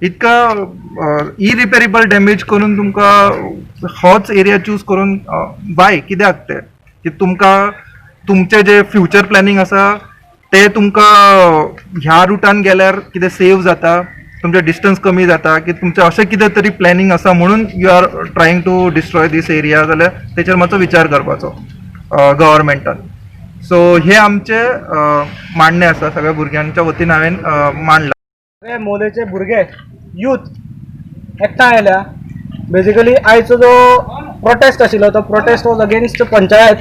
इतका irreparable damage करून तुमकां होच एरिया चूज करून बाय कित्याक ते की तुमकां तुमचे जे फ्युचर प्लॅनिंग आसा ते तुमकां ह्या रुटान गेल्यार कितें सेव जाता, तुमचें डिस्टन्स कमी जाता, की तुमचें अशें कितें तरी प्लॅनिंग आसा म्हणून you are trying to destroy this area, जाल्यार तेचेर मातसो विचार करपाचो गव्हर्मेंटान. सो हे आमचे मांडणे आसा सगळ्या भुरग्यांच्या वतीन हांवें मांडला. सगळे मोलेचे भुरगे यूथ एकठांय आयल्या. बेजिकली आयचो जो प्रोटेस्ट आशिल्लो तो protest was against panchayat,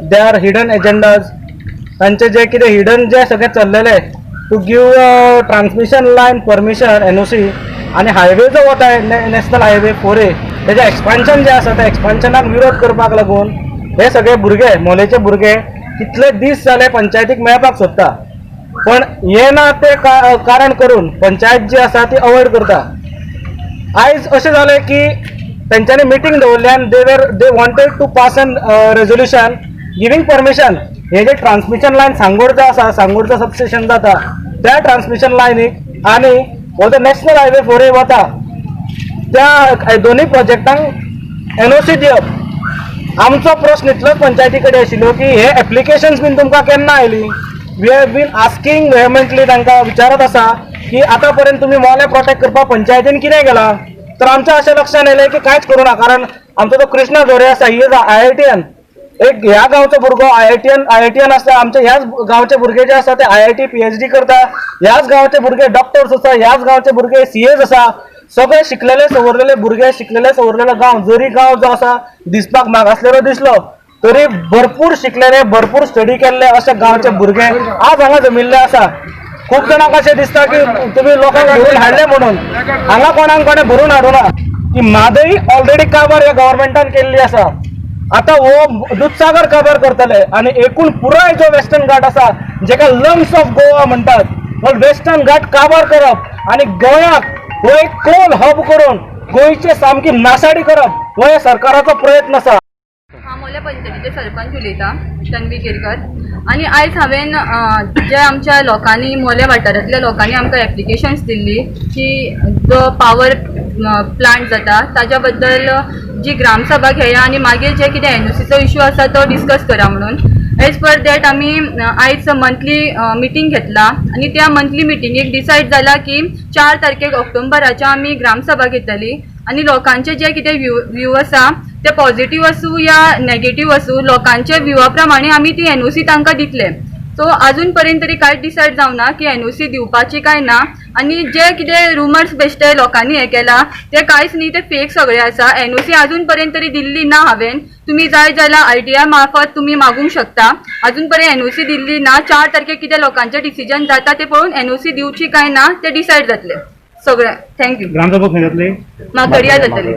they are hidden agendas. तांचे जे कितें हिडन जे सगळे चल्लेले to give transmission line permission NOC आनी हायवे जो वता नॅशनल हायवे 4A तेजें एक्सपान्शन जें आसा त्या एक्सपान्शनाक विरोध करपाक लागून हे सगळे भुरगे मोलेचे भुरगे कितले दीस जाले पंचायतीक मेळपाक सोदता, पण हे ना ते कारण करून पंचायत जी आसा ती अवॉइड करता. आयज अशें जालें की तेंच्यांनी मिटींग दवरली आनी they wanted to pass an resolution giving permission. हे जे ट्रान्समिशन लायन सांगोडचा आसा, सांगोडचा सबस्टेशन जाता त्या ट्रान्समिशन लायनीक आनी हो जो नॅशनल हायवे 4A वता त्या दोनूय प्रोजेक्टांक NOC दिवप. आमचो प्रश्न इतलोच पंचायती कडेन आशिल्लो की हे एप्लिकेशन्स बीन तुमकां केन्ना आयली. We have been asking vehemently, तांकां विचारत आसा की आतां पर्यंत तुमी मोले प्रोटेक्ट करपाक पंचायतीन कितें केलां. तर आमच्या अशें लक्षान येयलें की कांयच करूं ना, कारण आमचो जो कृष्णा जोरे आसा ही इज IITian. एक ह्या गांवचो भुरगो IITian आसता. आमचे ह्याच गांवचे भुरगे जे आसा ते IIT PhD करता. ह्याच गांवचे भुरगे डॉक्टर्स आसा, ह्याच गांवचे भुरगे CAs आसा. सगळे शिकलेले सवरलेले भुरगे, शिकलेले सवरलेलो गांव. जरी गांव जो आसा दिसपाक मागासलेलो दिसलो तरी भरपूर शिकलेले, भरपूर स्टडी केल्ले अशे गांवचे भुरगे आज हांगा जमिल्ले आसा. खूब जाणांक अशें दिसता की तुमी लोकांक भरून हाडले म्हणून. हांगा कोणें भरून हाडूना. की म्हादई ऑलरेडी काबार ह्या गव्हर्मेंटान केल्ली आसा. आतां हो दूधसागर काबार करतले आनी एकूण पुराय जो वेस्टर्न घाट आसा जेका लंग्स ऑफ गोवा म्हणटात, हो वेस्टर्न घाट काबार करप आनी गोंयाक हो एक कोल हब करून गोंयची सामकी नासाडी करप हो ह्या सरकाराचो प्रयत्न आसा. हांव मोल्या पंचायतीचे सरपंच उलयतां, तन्वी केरकर. आनी आयज हांवें जे आमच्या लोकांनी मोल्या वाठारांतल्या लोकांनी आमकां एप्लिकेशन्स दिल्ली की जो पावर प्लांट जाता ताज्या बद्दल जी ग्रामसभा घेया आनी मागीर जे कितें NOCचो इश्यू आसा तो डिस्कस करा म्हणून. एज पर दॅट आमी आयज मंथली मिटींग घेतला आनी त्या मंथली मिटिंगेक डिसायड जाला की 4 तारखेक ऑक्टोबराच्या आमी ग्रामसभा घेतली आनी लोकांचे जे कितें व्यू आसा ते पॉझिटिव्ह आसूं या नेगेटिव्ह आसूं लोकांच्या व्यूआ प्रमाणे आमी ती NOC तांकां दितले. सो अजून पर्यंत तरी कांयच डिसायड जावना की NOC दिवपाची काय ना. आनी जे कितें रुमर्स बेश्टे लोकांनी हें केला ते कांयच न्ही, ते फेक सगळे आसा. NOC अजून पर्यंत तरी दिल्ली ना हांवें. तुमी जाय जाल्यार ITI मार्फत तुमी मागूंक शकता. अजून पर्यंत NOC दिल्ली ना. 4 तारखेक कितें लोकांचें डिसिजन जाता ते पळोवन NOC दिवची काय ना ते डिसायड जातले सगळें. थँक्यू. ग्रामसभा खंय जातली? म्हाकडिया जातली.